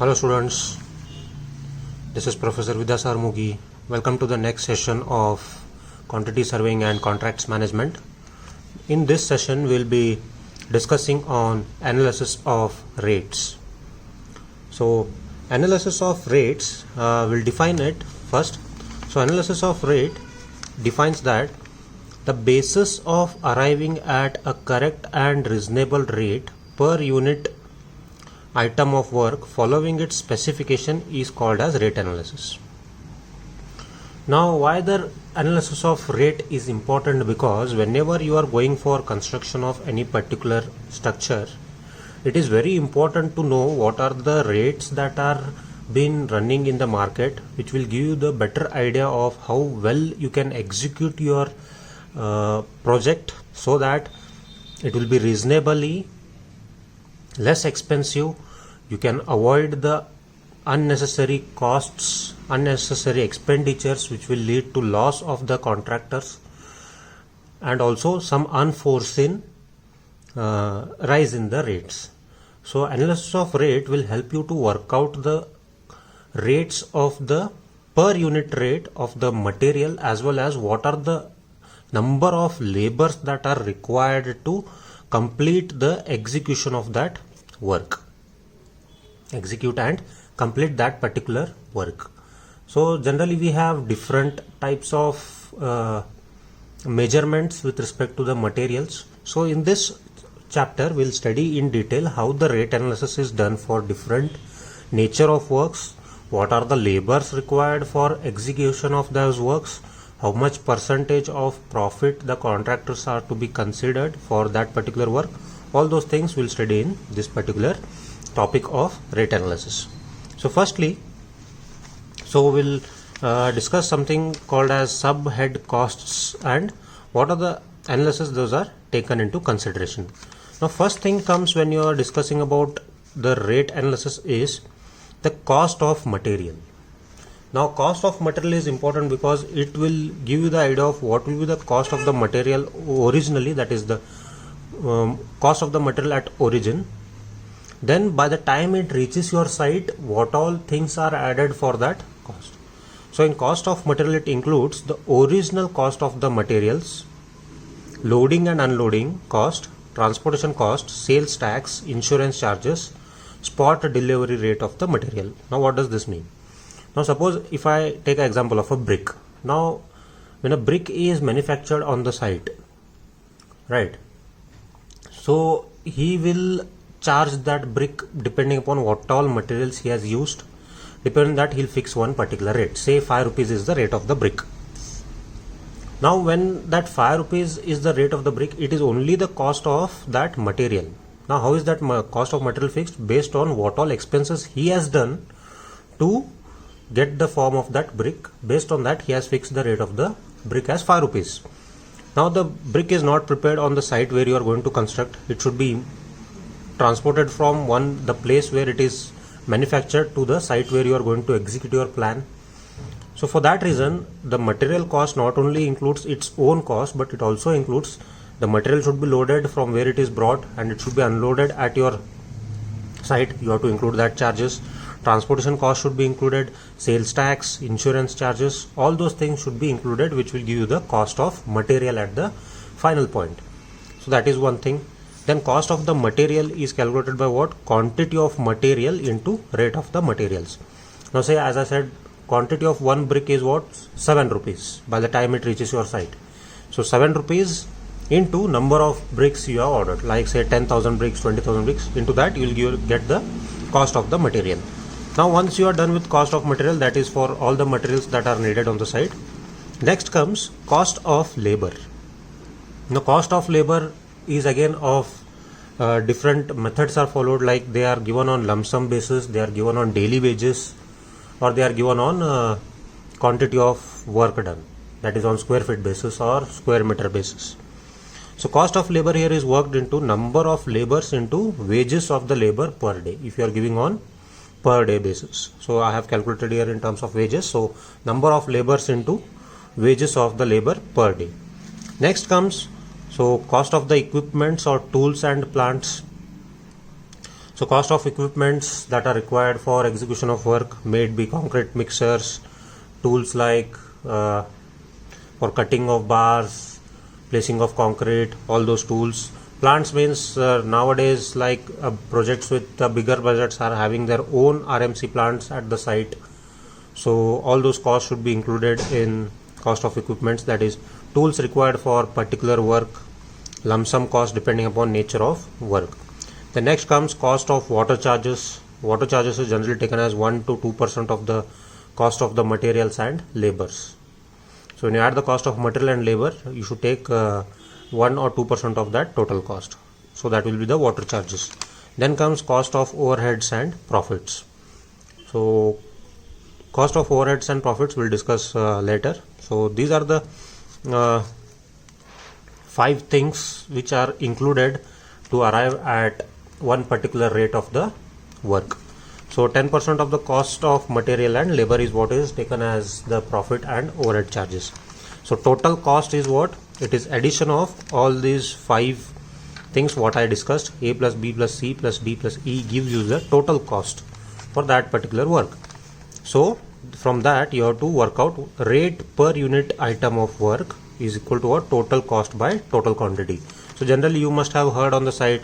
Hello students, this is Professor Vidyasar Mugi. Welcome to the next session of Quantity Surveying and Contracts Management. In this session we'll be discussing on analysis of rates. So analysis of rates, we'll define it first. So analysis of rate defines that the basis of arriving at a correct and reasonable rate per unit item of work following its specification is called as rate analysis. Now why the analysis of rate is important? Because whenever you are going for construction of any particular structure, it is very important to know what are the rates that are been running in the market, which will give you the better idea of how well you can execute your project so that it will be reasonably less expensive. You can avoid the unnecessary costs, unnecessary expenditures which will lead to loss of the contractors, and also some unforeseen rise in the rates. So analysis of rate will help you to work out the rates of the per unit rate of the material, as well as what are the number of labors that are required to complete the execution of that work, execute and complete that particular work. So generally we have different types of measurements with respect to the materials. So in this chapter we'll study in detail how the rate analysis is done for different nature of works, what are the labors required for execution of those works, how much percentage of profit the contractors are to be considered for that particular work. All those things we'll study in this particular topic of rate analysis. So firstly, we'll discuss something called as subhead costs and what are the analysis those are taken into consideration. Now first thing comes when you are discussing about the rate analysis is the cost of material. Now cost of material is important because it will give you the idea of what will be the cost of the material originally, that is the cost of the material at origin. Then by the time it reaches your site, what all things are added for that cost. So in cost of material it includes the original cost of the materials, loading and unloading cost, transportation cost, sales tax, insurance charges, spot delivery rate of the material. Now what does this mean? Now suppose if I take an example of a brick. Now when a brick is manufactured on the site, right, so he will charge that brick depending upon what all materials he has used. Depending on that, he'll fix one particular rate. Say 5 rupees is the rate of the brick. Now when that 5 rupees is the rate of the brick, it is only the cost of that material. Now how is that cost of material fixed? Based on what all expenses he has done to get the form of that brick. Based on that, he has fixed the rate of the brick as 5 rupees. Now the brick is not prepared on the site where you are going to construct. It should be transported from the place where it is manufactured to the site where you are going to execute your plan. So for that reason, the material cost not only includes its own cost, but it also includes the material should be loaded from where it is brought and it should be unloaded at your site. You have to include that charges. Transportation cost should be included, sales tax, insurance charges, all those things should be included, which will give you the cost of material at the final point. So that is one thing. Then cost of the material is calculated by what? Quantity of material into rate of the materials. Now say, as I said, quantity of one brick is what? 7 rupees by the time it reaches your site. So 7 rupees into number of bricks you have ordered, like say 10,000 bricks, 20,000 bricks. Into that you will get the cost of the material. Now once you are done with cost of material, that is for all the materials that are needed on the site. Next comes cost of labor. Now cost of labor is again of different methods are followed, like they are given on lump sum basis, they are given on daily wages, or they are given on quantity of work done, that is on square feet basis or square meter basis. So cost of labor here is worked into number of labors into wages of the labor per day, if you are giving on per day basis. So I have calculated here in terms of wages. So number of labors into wages of the labor per day. Next comes cost of the equipments or tools and plants. So cost of equipments that are required for execution of work, may it be concrete mixers, tools like for cutting of bars, placing of concrete, all those tools. Plants means nowadays, like projects with bigger budgets are having their own RMC plants at the site. So all those costs should be included in cost of equipments, that is tools required for particular work, lump sum cost depending upon nature of work. The next comes cost of water charges. Water charges is generally taken as 1 to 2% of the cost of the materials and labors. So when you add the cost of material and labor, you should take 1 or 2% of that total cost. So that will be the water charges. Then comes cost of overheads and profits. So cost of overheads and profits we'll discuss later. So these are the 5 things which are included to arrive at one particular rate of the work. So 10% of the cost of material and labor is what is taken as the profit and overhead charges. So total cost is what? It is addition of all these 5 things what I discussed. A plus B plus C plus D plus E gives you the total cost for that particular work. So from that you have to work out rate per unit item of work is equal to a total cost by total quantity. So generally you must have heard on the site,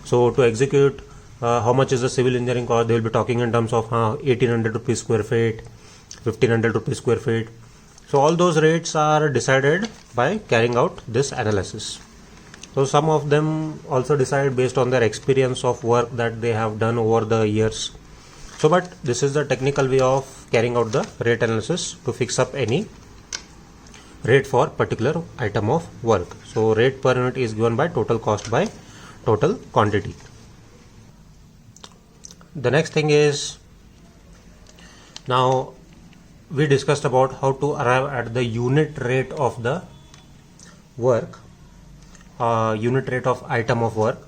so to execute how much is the civil engineering cost, they will be talking in terms of 1800 rupees square feet, 1500 rupees square feet. So all those rates are decided by carrying out this analysis. So some of them also decide based on their experience of work that they have done over the years. So but this is the technical way of carrying out the rate analysis to fix up any rate for particular item of work. So rate per unit is given by total cost by total quantity. The next thing is, now we discussed about how to arrive at the unit rate of the work, unit rate of item of work.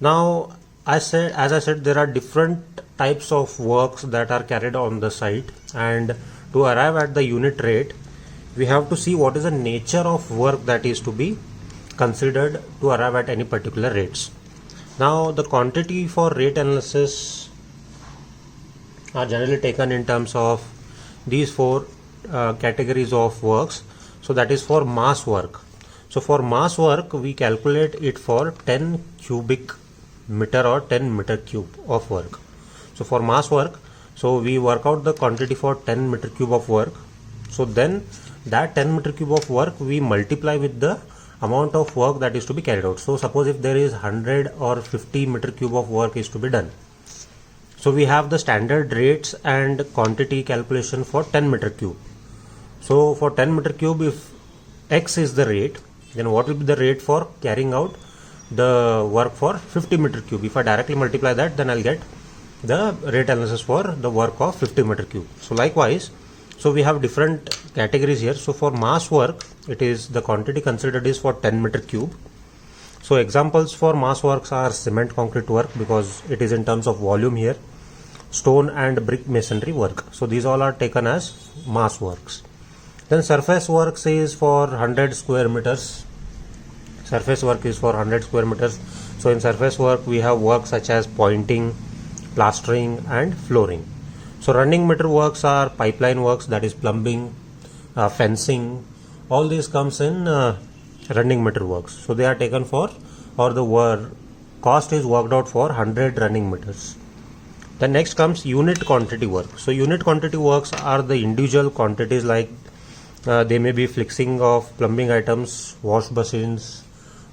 Now as I said, there are different types of works that are carried on the site, and to arrive at the unit rate we have to see what is the nature of work that is to be considered to arrive at any particular rates. Now the quantity for rate analysis are generally taken in terms of these 4 categories of works. So that is for mass work. So for mass work we calculate it for 10 cubic meter or 10 meter cube of work. So for mass work, so we work out the quantity for 10 meter cube of work. So then that 10 meter cube of work we multiply with the amount of work that is to be carried out. So suppose if there is 100 or 50 meter cube of work is to be done, so we have the standard rates and quantity calculation for 10 meter cube. So for 10 meter cube, if X is the rate, then what will be the rate for carrying out the work for 50 meter cube? If I directly multiply that, then I'll get the rate analysis for the work of 50 meter cube. So likewise, so we have different categories here. So for mass work, it is the quantity considered is for 10 meter cube. So examples for mass works are cement concrete work, because it is in terms of volume here, stone and brick masonry work. So these all are taken as mass works. Then surface works is for 100 square meters. Surface work is for 100 square meters. So in surface work we have work such as pointing, plastering and flooring. So running meter works are pipeline works, that is plumbing, fencing. All these comes in running meter works. So they are taken for, or the cost is worked out for 100 running meters. Then next comes unit quantity work. So unit quantity works are the individual quantities, like they may be fixing of plumbing items, wash basins,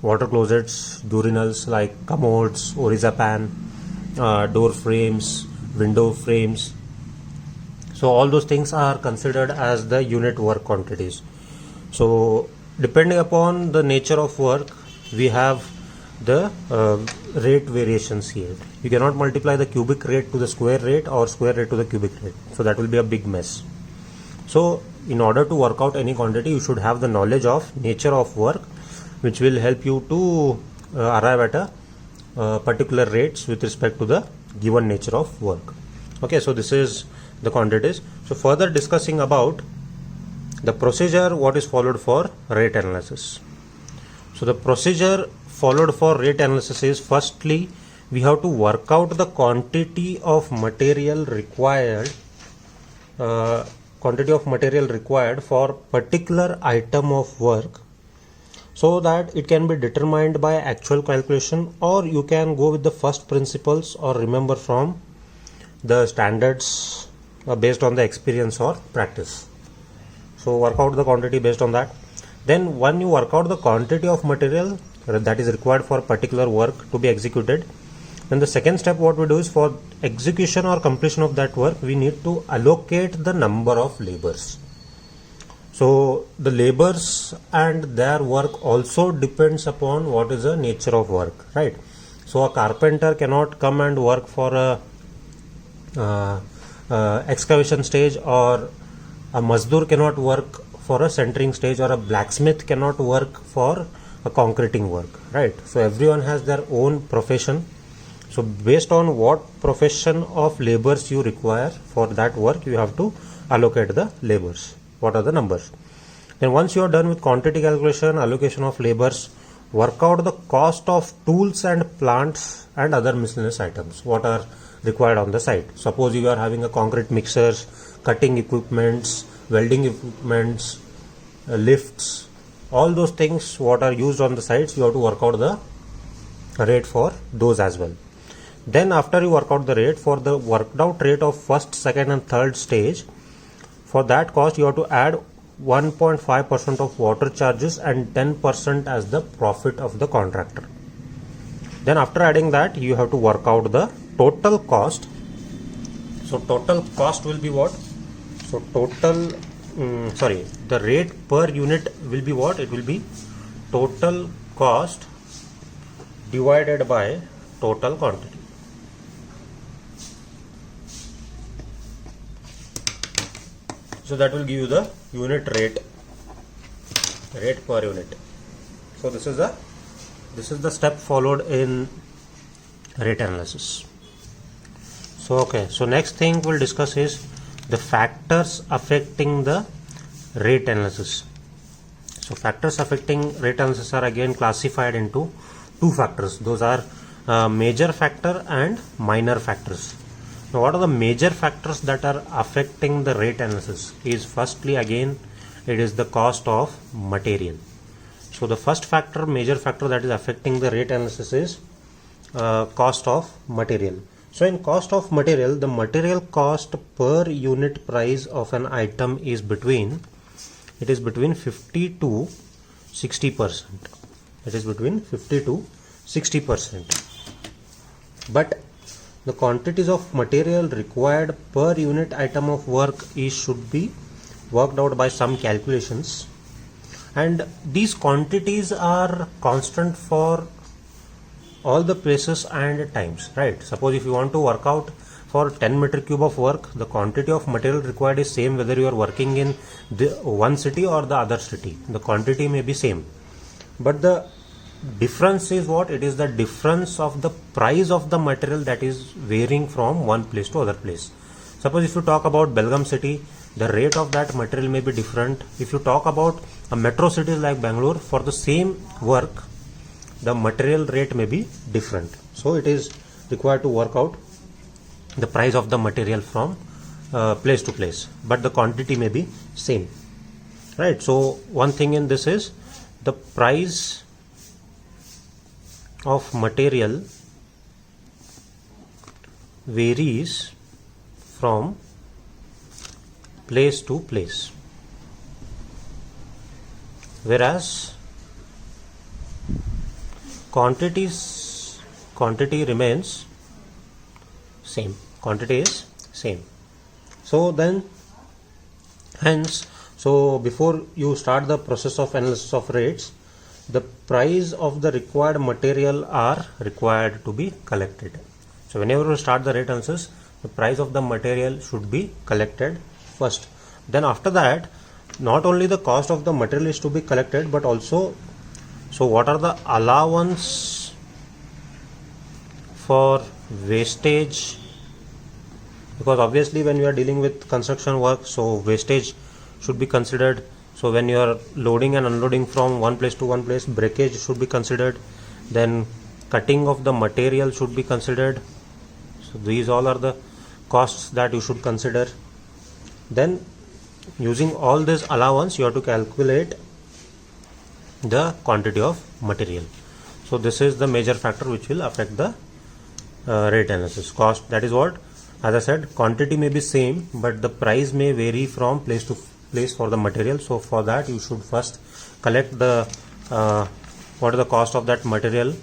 water closets, urinals like commodes, oriza pan, door frames, window frames. So all those things are considered as the unit work quantities. So depending upon the nature of work, we have the rate variations here. You cannot multiply the cubic rate to the square rate or square rate to the cubic rate. So that will be a big mess. So in order to work out any quantity, you should have the knowledge of nature of work, which will help you to arrive at a particular rates with respect to the given nature of work. Okay, so this is the quantities. So further discussing about the procedure what is followed for rate analysis. So the procedure followed for rate analysis is, firstly we have to work out the quantity of material required for particular item of work, so that it can be determined by actual calculation, or you can go with the first principles or remember from the standards based on the experience or practice. So work out the quantity based on that. Then when you work out the quantity of material that is required for particular work to be executed, then the second step what we do is, for execution or completion of that work, we need to allocate the number of laborers. So the laborers and their work also depends upon what is the nature of work, right? So a carpenter cannot come and work for a excavation stage, or a mazdoor cannot work for a centering stage, or a blacksmith cannot work for a concreting work, right? So everyone has their own profession. So based on what profession of laborers you require for that work, you have to allocate the laborers. What are the numbers? Then once you are done with quantity calculation, allocation of laborers, work out the cost of tools and plants and other miscellaneous items what are required on the site. Suppose you are having a concrete mixers, cutting equipments, welding equipments, lifts, all those things what are used on the sites, you have to work out the rate for those as well. Then after you work out the rate, for the worked out rate of first, second and third stage, for that cost you have to add 1.5% of water charges and 10% as the profit of the contractor. Then after adding that, you have to work out the total cost. So total cost will be what? So the rate per unit will be what? It will be total cost divided by total quantity. So that will give you the unit rate per unit. So this is the step followed in rate analysis. So okay, so next thing we'll discuss is the factors affecting the rate analysis. So factors affecting rate analysis are again classified into two factors. Those are major factor and minor factors. Now what are the major factors that are affecting the rate analysis? Is firstly again it is the cost of material. So the first factor, major factor that is affecting the rate analysis is cost of material. So in cost of material, the material cost per unit price of an item is between 50 to 60%. It is between 50 to 60%. But the quantities of material required per unit item of work should be worked out by some calculations, and these quantities are constant for all the places and times, right? Suppose if you want to work out for 10 meter cube of work, the quantity of material required is same whether you are working in the one city or the other city. The quantity may be same, but the difference is what? It is the difference of the price of the material that is varying from one place to other place. Suppose if you talk about Belgaum city, the rate of that material may be different. If you talk about a metro city like Bangalore, for the same work the material rate may be different. So it is required to work out the price of the material from place to place, but the quantity may be same, right? So one thing in this is the price of material varies from place to place, whereas quantity remains same. Quantity is same. So then hence, so before you start the process of analysis of rates, the price of the required material are required to be collected. So whenever you start the rate analysis, the price of the material should be collected first. Then after that, not only the cost of the material is to be collected, but also, so what are the allowance for wastage? Because obviously when you are dealing with construction work, so wastage should be considered. So when you are loading and unloading from one place to one place, breakage should be considered. Then cutting of the material should be considered. So these all are the costs that you should consider. Then using all this allowance, you have to calculate the quantity of material. So this is the major factor which will affect the rate analysis. Cost, that is what, as I said, quantity may be same, but the price may vary from place to place for the material. So for that you should first collect the what is the cost of that material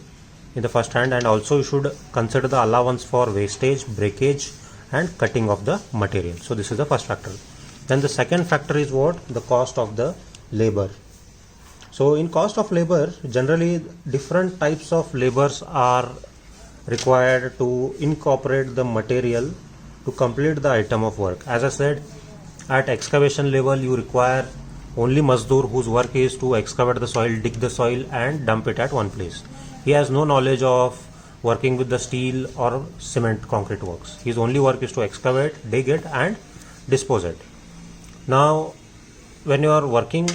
in the first hand, and also you should consider the allowance for wastage, breakage and cutting of the material. So this is the first factor. Then the second factor is what? The cost of the labor. So in cost of labor, generally different types of labors are required to incorporate the material to complete the item of work. As I said, at excavation level you require only Mazdoor whose work is to excavate the soil, dig the soil and dump it at one place. He has no knowledge of working with the steel or cement concrete works. His only work is to excavate, dig it and dispose it. Now when you are working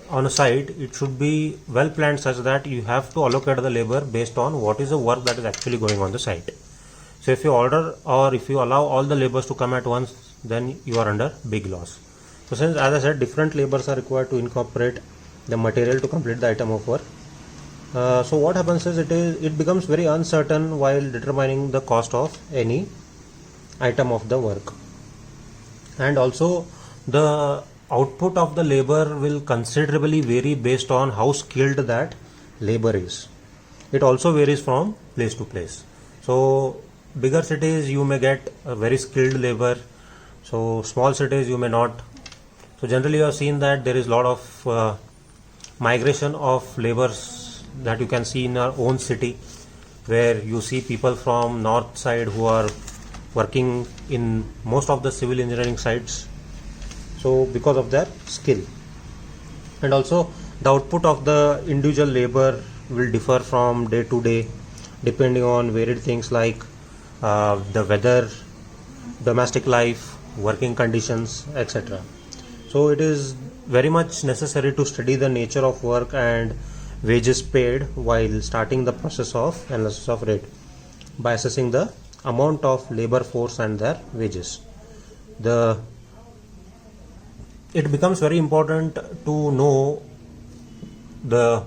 on a site, it should be well planned such that you have to allocate the labor based on what is the work that is actually going on the site. So if you order or if you allow all the laborers to come at once, then you are under big loss. So since, as I said, different laborers are required to incorporate the material to complete the item of work. So what happens is it becomes very uncertain while determining the cost of any item of the work. And also the output of the labor will considerably vary based on how skilled that labor is. It also varies from place to place. So bigger cities you may get a very skilled labor, so small cities you may not. So generally you have seen that there is a lot of migration of laborers that you can see in our own city, where you see people from north side who are working in most of the civil engineering sites. So because of their skill, and also the output of the individual labor will differ from day to day depending on varied things like the weather, domestic life, working conditions, etc. So it is very much necessary to study the nature of work and wages paid while starting the process of analysis of rate by assessing the amount of labor force and their wages. It becomes very important to know the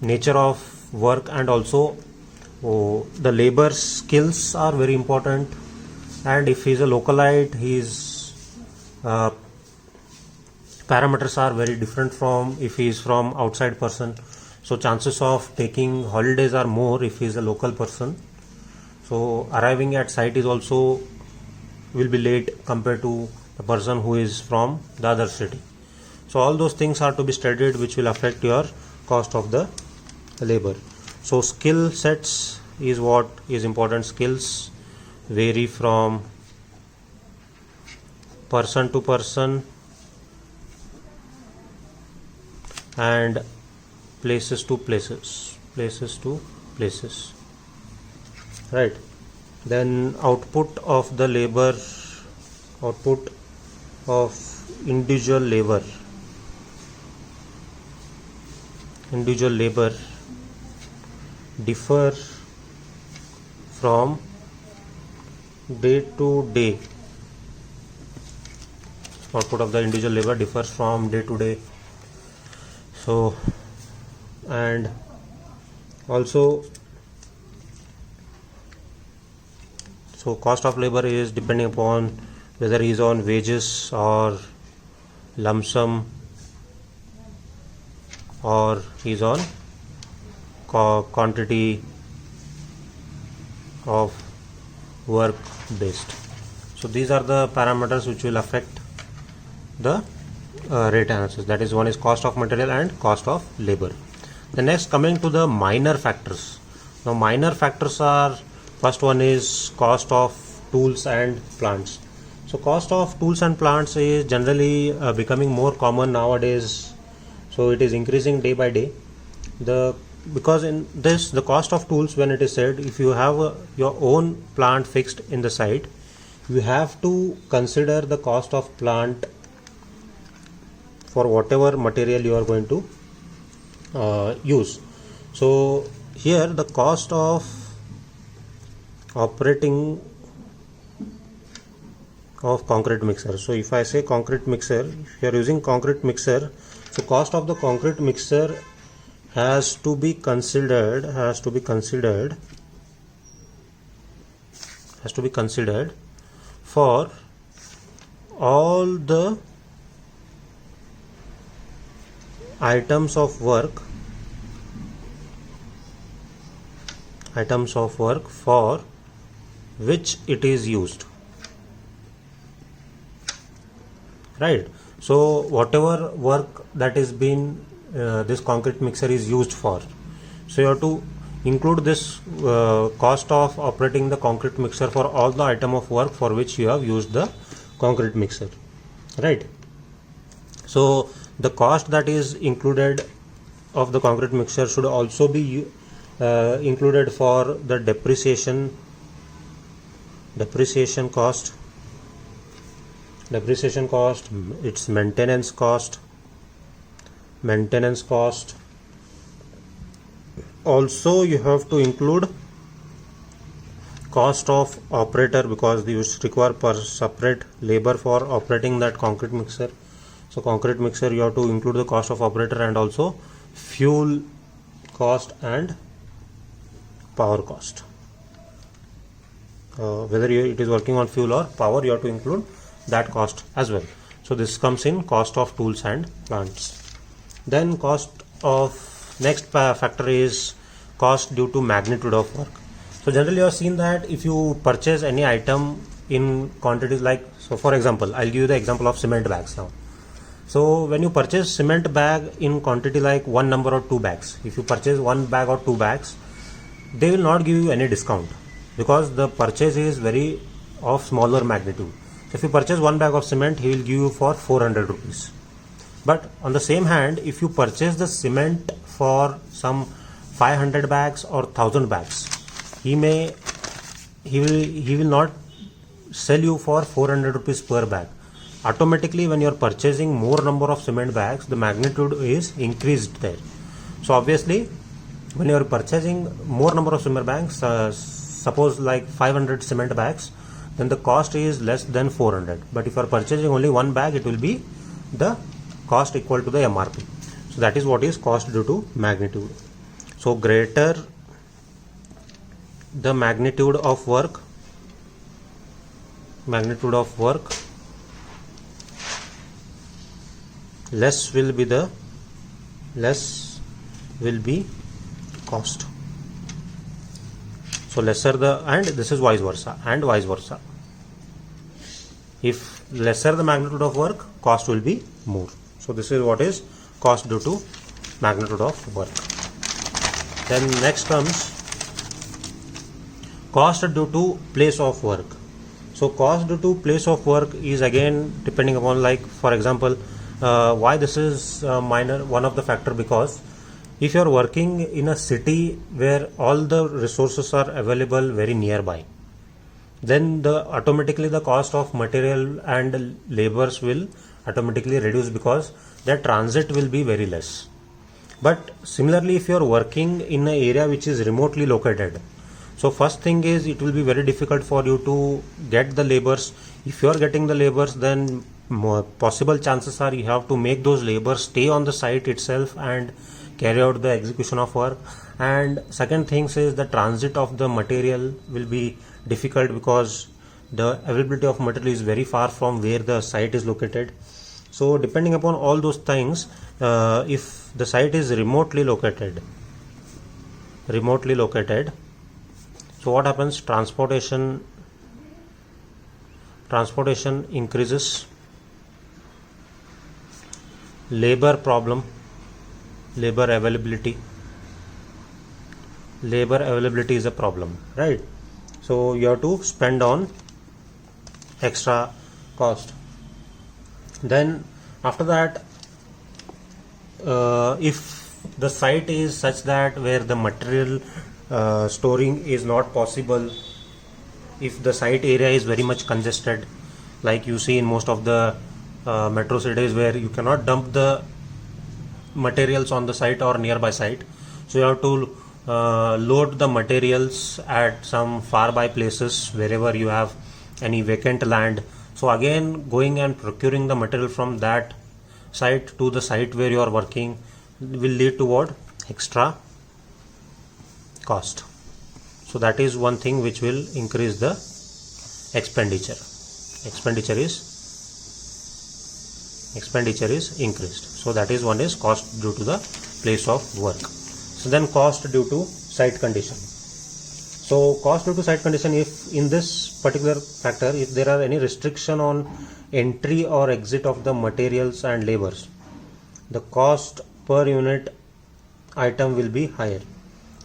nature of work, and also the labor skills are very important. And if he is a localite, his parameters are very different from if he is from outside person. So chances of taking holidays are more if he is a local person. So arriving at site is also will be late compared to the person who is from the other city. So all those things are to be studied, which will affect your cost of the labor. So skill sets is what is important. Skills vary from person to person and places to places, right? Then output of the labor, output of individual labor differ from day to day. Output of the individual labor differs from day to day. So, and also, so cost of labor is depending upon whether he is on wages or lump sum, or he is on quantity of work based. So these are the parameters which will affect the rate analysis. That is, one is cost of material and cost of labor. The next, coming to the minor factors. Now minor factors are, first one is cost of tools and plants. So cost of tools and plants is generally becoming more common nowadays. So it is increasing day by day. Because in this, the cost of tools, when it is said, if you have your own plant fixed in the site, you have to consider the cost of plant for whatever material you are going to use. So here the cost of operating of concrete mixer. So if I say concrete mixer, if you are using concrete mixer, so cost of the concrete mixer has to be considered for all the items of work for which it is used, right? So whatever work that is been this concrete mixer is used for, so you have to include this cost of operating the concrete mixer for all the item of work for which you have used the concrete mixer, right? So the cost that is included of the concrete mixer should also be included for the depreciation cost, its maintenance cost. Also you have to include cost of operator, because you require per separate labor for operating that concrete mixer. So concrete mixer, you have to include the cost of operator and also fuel cost and power cost. Whether it is working on fuel or power, you have to include that cost as well. So this comes in cost of tools and plants. Then cost of next factor is cost due to magnitude of work. So generally you have seen that if you purchase any item in quantities like, so for example, I'll give you the example of cement bags now. So when you purchase cement bag in quantity like one number or two bags, if you purchase one bag or two bags, they will not give you any discount because the purchase is very of smaller magnitude. So if you purchase one bag of cement, he will give you for 400 rupees. But on the same hand, if you purchase the cement for some 500 bags or 1000 bags, he will not sell you for 400 rupees per bag. Automatically when you are purchasing more number of cement bags, the magnitude is increased there. So obviously when you are purchasing more number of cement bags, suppose like 500 cement bags, then the cost is less than 400. But if you are purchasing only one bag, it will be the cost equal to the MRP. So that is what is cost due to magnitude. So greater the magnitude of work, less will be cost. So lesser the, and this is vice versa, if lesser the magnitude of work, cost will be more. So this is what is cost due to magnitude of work. Then next comes cost due to place of work. So cost due to place of work is again depending upon, like for example, why this is minor, one of the factor, because if you are working in a city where all the resources are available very nearby, then automatically the cost of material and labors will automatically reduce because their transit will be very less. But similarly, if you are working in an area which is remotely located, so first thing is it will be very difficult for you to get the labors. If you are getting the labors, then possible chances are you have to make those labors stay on the site itself and carry out the execution of work. And second thing is the transit of the material will be difficult because the availability of material is very far from where the site is located. So depending upon all those things, if the site is remotely located, so what happens? Transportation increases, labor availability is a problem, right? So you have to spend on extra cost. Then after that, if the site is such that where the material storing is not possible, if the site area is very much congested, like you see in most of the metro cities where you cannot dump the materials on the site or nearby site, So you have to load the materials at some far by places wherever you have any vacant land. So again, going and procuring the material from that site to the site where you are working will lead to what? Extra cost. So that is one thing which will increase the expenditure. Expenditure is increased. So that is one is cost due to the place of work. So then cost due to site condition. So cost due to site condition, if in this particular factor, if there are any restriction on entry or exit of the materials and labors, the cost per unit item will be higher.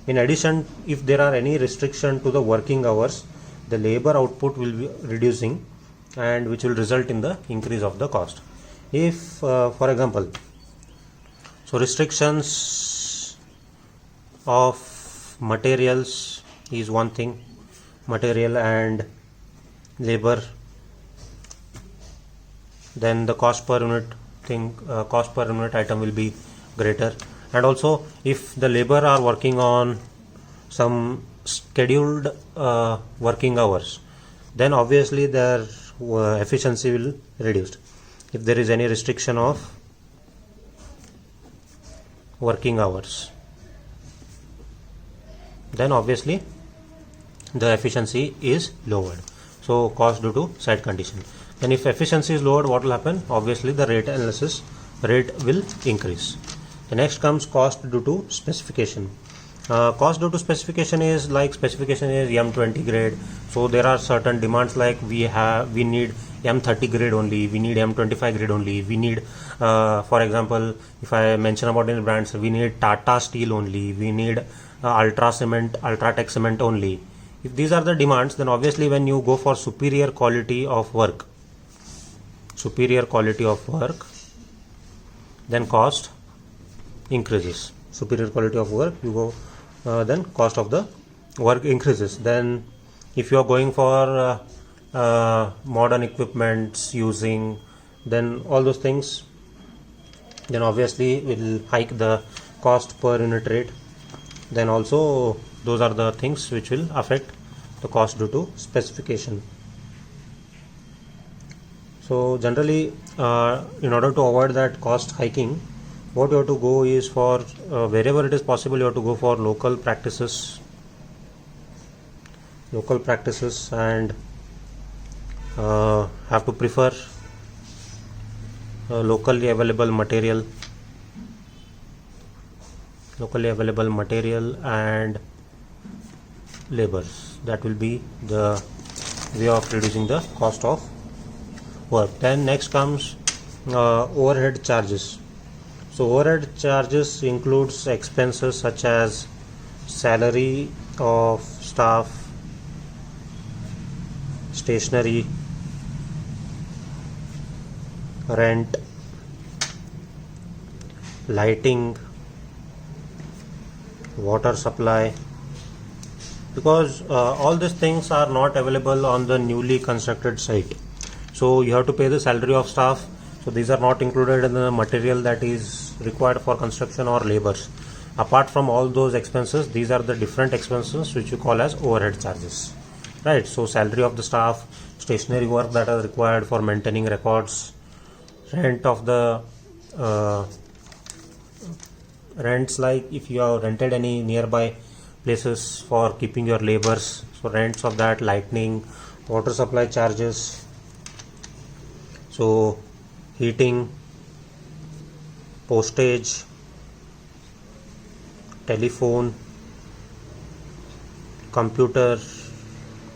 In addition, if there are any restriction to the working hours, the labor output will be reducing, and which will result in the increase of the cost. If for example, so restrictions of materials is one thing, material and labor, then the cost per unit item will be greater. And also, if the labor are working on some scheduled working hours, then obviously their efficiency will reduced. If there is any restriction of working hours, then obviously the efficiency is lowered. So cost due to site condition. Then if efficiency is lowered, what will happen? Obviously the rate will increase. The next comes cost due to specification. Cost due to specification is like specification is M20 grade. So there are certain demands like we need M30 grade only, we need M25 grade only, we need for example, if I mention about any brands, we need Tata Steel only, we need Ultratech cement only. If these are the demands, then obviously when you go for superior quality of work, then cost increases. Superior quality of work, you go, then cost of the work increases. Then if you are going for modern equipments using, then all those things, then obviously will hike the cost per unit rate. Then also those are the things which will affect the cost due to specification. So generally in order to avoid that cost hiking, what you have to go is for wherever it is possible, you have to go for local practices and have to prefer locally available material and labors. That will be the way of reducing the cost of work. Then next comes overhead charges. So overhead charges includes expenses such as salary of staff, stationery, rent, lighting, water supply, because all these things are not available on the newly constructed site. So you have to pay the salary of staff. So these are not included in the material that is required for construction or labors. Apart from all those expenses, these are the different expenses which you call as overhead charges, right? So salary of the staff, stationery work that are required for maintaining records, rent of the rents, like if you have rented any nearby places for keeping your labors, so rents of that, lighting, water supply charges, so heating, postage, telephone, computer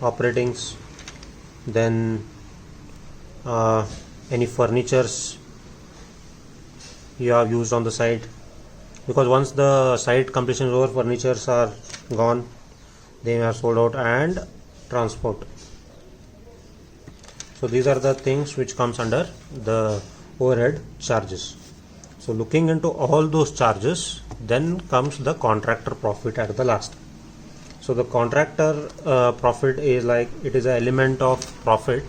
operatings, then any furnitures you have used on the site, because once the site completion is over, furnitures are gone, they are sold out, and transport. So these are the things which comes under the overhead charges. So looking into all those charges, then comes the contractor profit at the last. So the contractor profit is like, it is an element of profit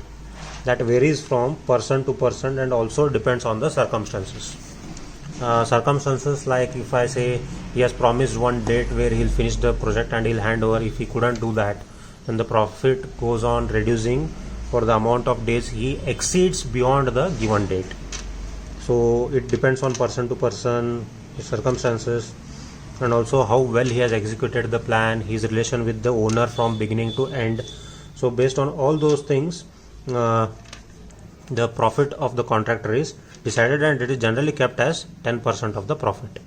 that varies from person to person and also depends on the circumstances. circumstances, like if I say he has promised one date where he'll finish the project and he'll hand over, if he couldn't do that, then the profit goes on reducing for the amount of days he exceeds beyond the given date. So it depends on person to person, his circumstances, and also how well he has executed the plan, his relation with the owner from beginning to end. So based on all those things, the profit of the contractor is decided, and it is generally kept as 10% of the profit.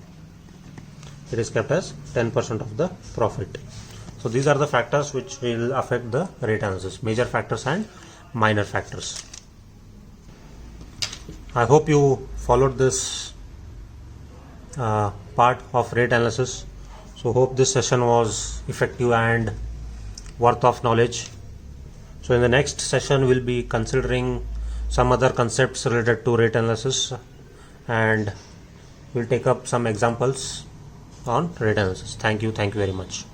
It is kept as 10% of the profit. So these are the factors which will affect the rate analysis, major factors and minor factors. I hope you followed this part of rate analysis. So hope this session was effective and worth of knowledge. So in the next session we'll be considering some other concepts related to rate analysis, and we'll take up some examples on rate analysis. Thank you very much.